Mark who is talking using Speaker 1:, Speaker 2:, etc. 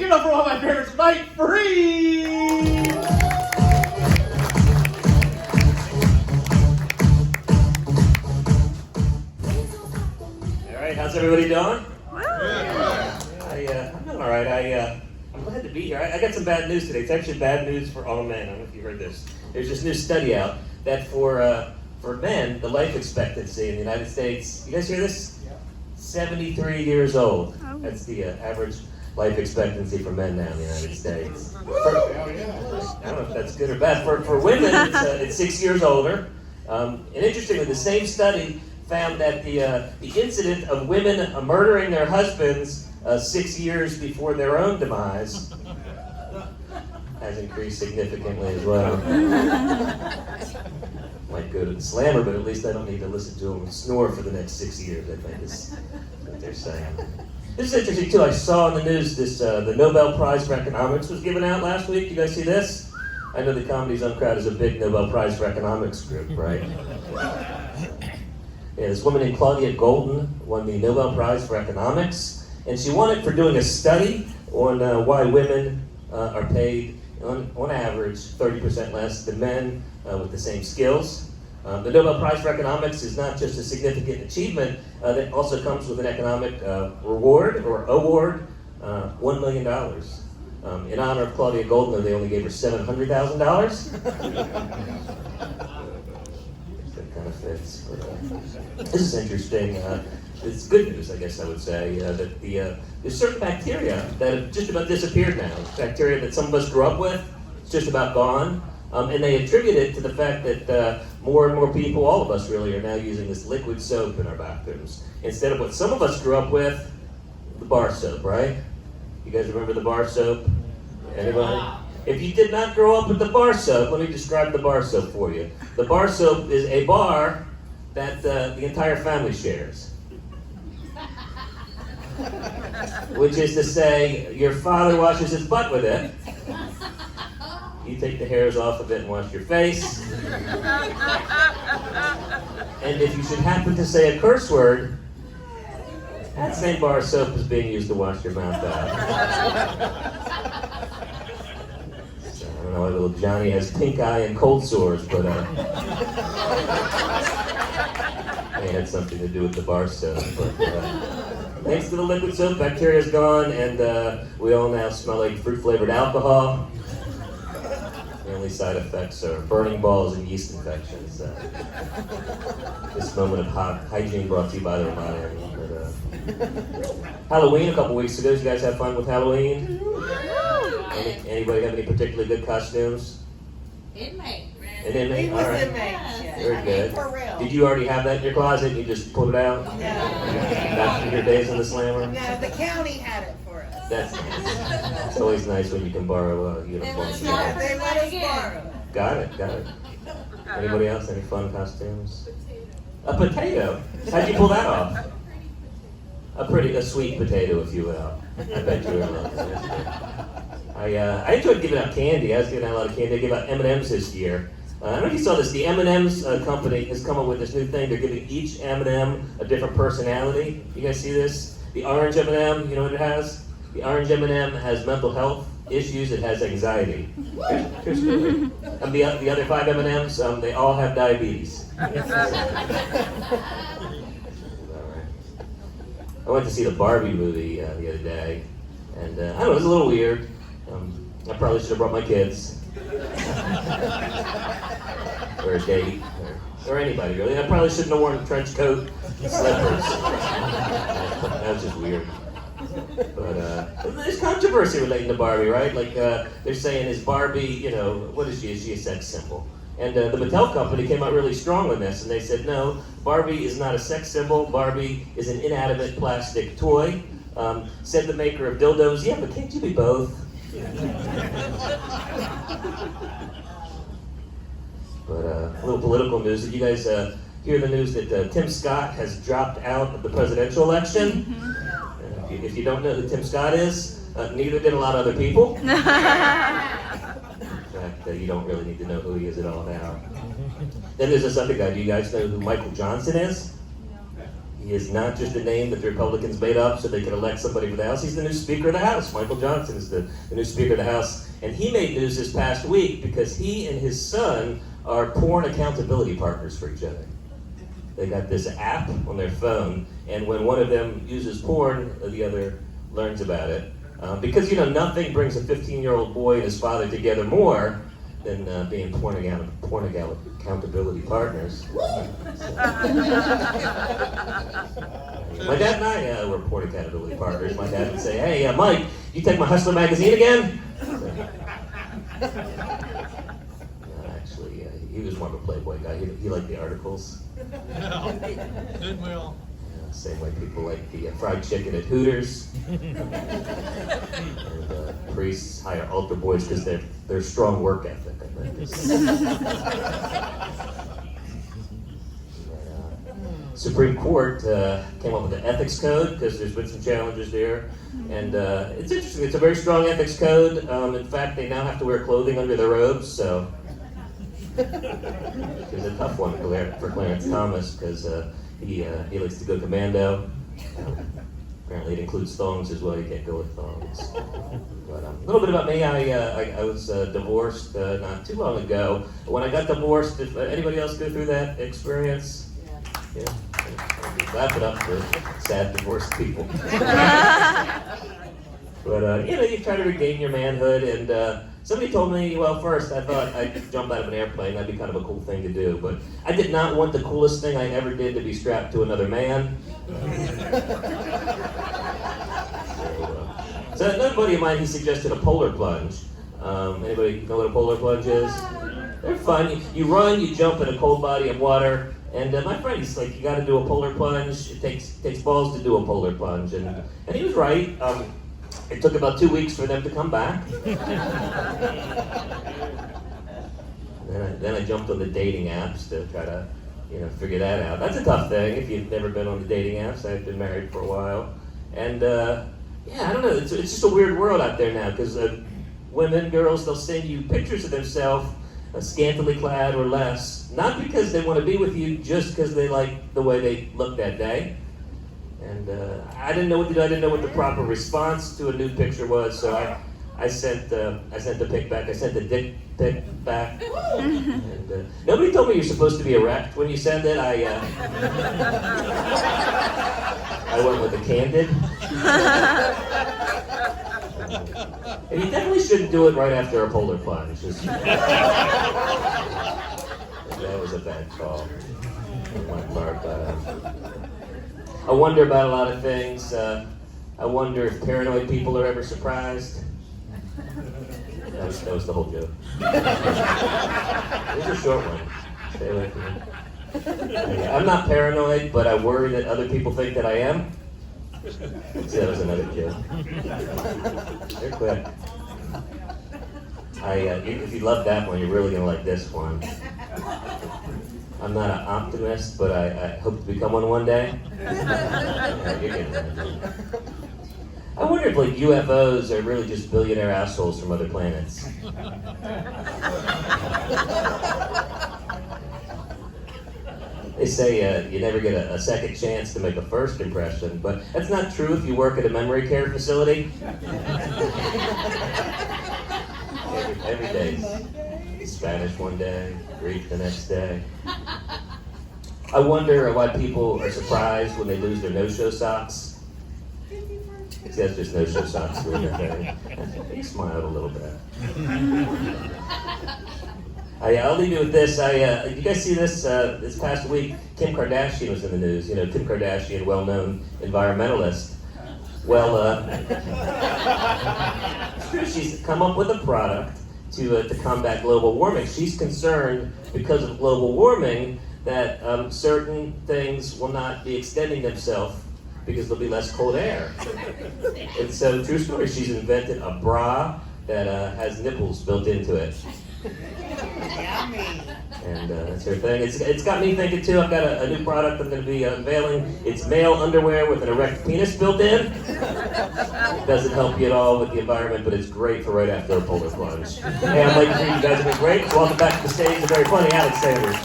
Speaker 1: Give it up for all my favorites tonight, Free! Alright, how's everybody doing? I'm doing alright. I'm glad to be here. I got some bad news today. It's actually bad news for all men. I don't know if you heard this. There's this new study out that for men, the life expectancy in the United States, you guys hear this? 73 years old. That's the average life expectancy for men now in the United States. I don't know if that's good or bad. For women, it's 6 years older. And interestingly, the same study found that the incident of women murdering their husbands 6 years before their own demise has increased significantly as well. Might go to the slammer, but at least I don't need to listen to him snore for the next 6 years, I think is what they're saying. This is interesting too. I saw in the news this the Nobel Prize for Economics was given out last week. You guys see this? I know the Comedy Zone crowd is a big Nobel Prize for Economics group, right? Yeah, this woman named Claudia Golden won the Nobel Prize for Economics, and she won it for doing a study on why women are paid on average 30% less than men with the same skills. The Nobel Prize for Economics is not just a significant achievement, that also comes with an economic reward or award, $1 million. In honor of Claudia Golden, they only gave her $700,000. That kind of fits. But, this is interesting. It's good news, I guess I would say, that there's certain bacteria that have just about disappeared now. Bacteria that some of us grew up with, it's just about gone. And they attribute it to the fact that more and more people, all of us really, are now using this liquid soap in our bathrooms. Instead of what some of us grew up with, the bar soap, right? You guys remember the bar soap? Anybody? If you did not grow up with the bar soap, let me describe the bar soap for you. The bar soap is a bar that the entire family shares. Which is to say, your father washes his butt with it. You take the hairs off of it and wash your face. And if you should happen to say a curse word, that same bar of soap is being used to wash your mouth out. So, I don't know why little Johnny has pink eye and cold sores, but it had something to do with the bar soap. But, thanks to the liquid soap, bacteria's gone, and we all now smell like fruit-flavored alcohol. The only side effects are burning balls and yeast infections. This moment of hygiene brought to you by the Ramada. Halloween a couple weeks ago. Did you guys have fun with Halloween? Anybody have any particularly good costumes?
Speaker 2: Inmate.
Speaker 1: An inmate? All right.
Speaker 2: Yes.
Speaker 1: Very good.
Speaker 2: For real.
Speaker 1: Did you already have that in your closet and you just pulled it out?
Speaker 2: No.
Speaker 1: Back from your days in the slammer?
Speaker 2: No, the county had it for us.
Speaker 1: That's nice. It's always nice when you can borrow a uniform.
Speaker 2: Yeah, they let us borrow it.
Speaker 1: Got it. Anybody else? Any fun costumes? A potato? How'd you pull that off? A sweet potato, if you will. I bet you were lucky. I enjoyed giving out candy. I was giving out a lot of candy. I gave out M&Ms this year. I don't know if you saw this. The M&M's company has come up with this new thing. They're giving each M&M a different personality. You guys see this? The orange M&M, you know what it has? The orange M&M has mental health issues. It has anxiety. And the other 5 M&Ms, they all have diabetes. I went to see the Barbie movie the other day, and I don't know, it was a little weird. I probably should have brought my kids. Or a date, or anybody really. I probably shouldn't have worn a trench coat and slippers. That was just weird. But there's controversy relating to Barbie, right? Like they're saying, is Barbie, what is she? Is she a sex symbol? And the Mattel company came out really strong on this, and they said, no, Barbie is not a sex symbol. Barbie is an inanimate plastic toy. Said the maker of dildos, yeah, but can't you be both? But a little political news. Did you guys hear the news that Tim Scott has dropped out of the presidential election? If you don't know who Tim Scott is, neither did a lot of other people. In fact, you don't really need to know who he is at all now. Then there's this other guy. Do you guys know who Michael Johnson is? He is not just a name that the Republicans made up so they could elect somebody for the House. He's the new Speaker of the House. Michael Johnson is the new Speaker of the House. And he made news this past week because he and his son are porn accountability partners for each other. They got this app on their phone, and when one of them uses porn, the other learns about it. Because, nothing brings a 15-year-old boy and his father together more than being porn accountability partners. My dad and I were porn accountability partners. My dad would say, "Hey, Mike, you take my Hustler magazine again?" Actually, he was more of a Playboy guy. He liked the articles.
Speaker 3: Goodwill.
Speaker 1: Same way people like the fried chicken at Hooters. And priests hire altar boys because they're strong work ethic, I think. Supreme Court came up with an ethics code because there's been some challenges there. And it's interesting. It's a very strong ethics code. In fact, they now have to wear clothing under their robes, so it's a tough one for Clarence Thomas because he likes to go commando. Apparently, it includes thongs as well. You can't go with thongs. But a little bit about me. I was divorced not too long ago. When I got divorced, did anybody else go through that experience? Yeah. Laugh it up for sad divorced people. But you try to regain your manhood, and somebody told me, well, first I thought I'd jump out of an airplane. That'd be kind of a cool thing to do. But I did not want the coolest thing I ever did to be strapped to another man. So another buddy of mine, he suggested a polar plunge. Anybody know what a polar plunge is? They're fun. You run, you jump in a cold body of water. And my friend, he's like, you got to do a polar plunge. It takes balls to do a polar plunge. And he was right. It took about 2 weeks for them to come back. Then I jumped on the dating apps to try to, figure that out. That's a tough thing if you've never been on the dating apps. I've been married for a while. And I don't know. It's just a weird world out there now because women, girls, they'll send you pictures of themselves scantily clad or less, not because they want to be with you, just because they like the way they look that day. And I didn't know what to do. I didn't know what the proper response to a nude picture was, so I sent the pic back. I sent the dick pic back. And nobody told me you're supposed to be erect when you send it. I went with a candid. And you definitely shouldn't do it right after a polar plunge. That was a bad call on my part. I wonder about a lot of things. I wonder if paranoid people are ever surprised. That was the whole joke. It was a short one. Stay away from me. I'm not paranoid, but I worry that other people think that I am. So that was another joke. They're quick. If you love that one, you're really going to like this one. I'm not an optimist, but I hope to become one day. Yeah, you're getting it. I wonder if UFOs are really just billionaire assholes from other planets. They say you never get a second chance to make a first impression, but that's not true if you work at a memory care facility. Every day. Spanish one day, Greek the next day. I wonder why people are surprised when they lose their no-show socks. See, that's just no-show socks doing their thing. He smiled a little bit. I'll leave you with this. You guys see this? This past week, Kim Kardashian was in the news. Kim Kardashian, well-known environmentalist. Well, it's true. She's come up with a product to combat global warming. She's concerned because of global warming that certain things will not be extending themselves because there'll be less cold air. And so, true story, she's invented a bra that has nipples built into it.
Speaker 2: Yummy.
Speaker 1: And that's her thing. It's got me thinking too. I've got a new product I'm going to be unveiling. It's male underwear with an erect penis built in. It doesn't help you at all with the environment, but it's great for right after a polar plunge. Hey, I'm Mike Green. You guys have been great. Welcome back to the stage, the very funny Alex Sanders.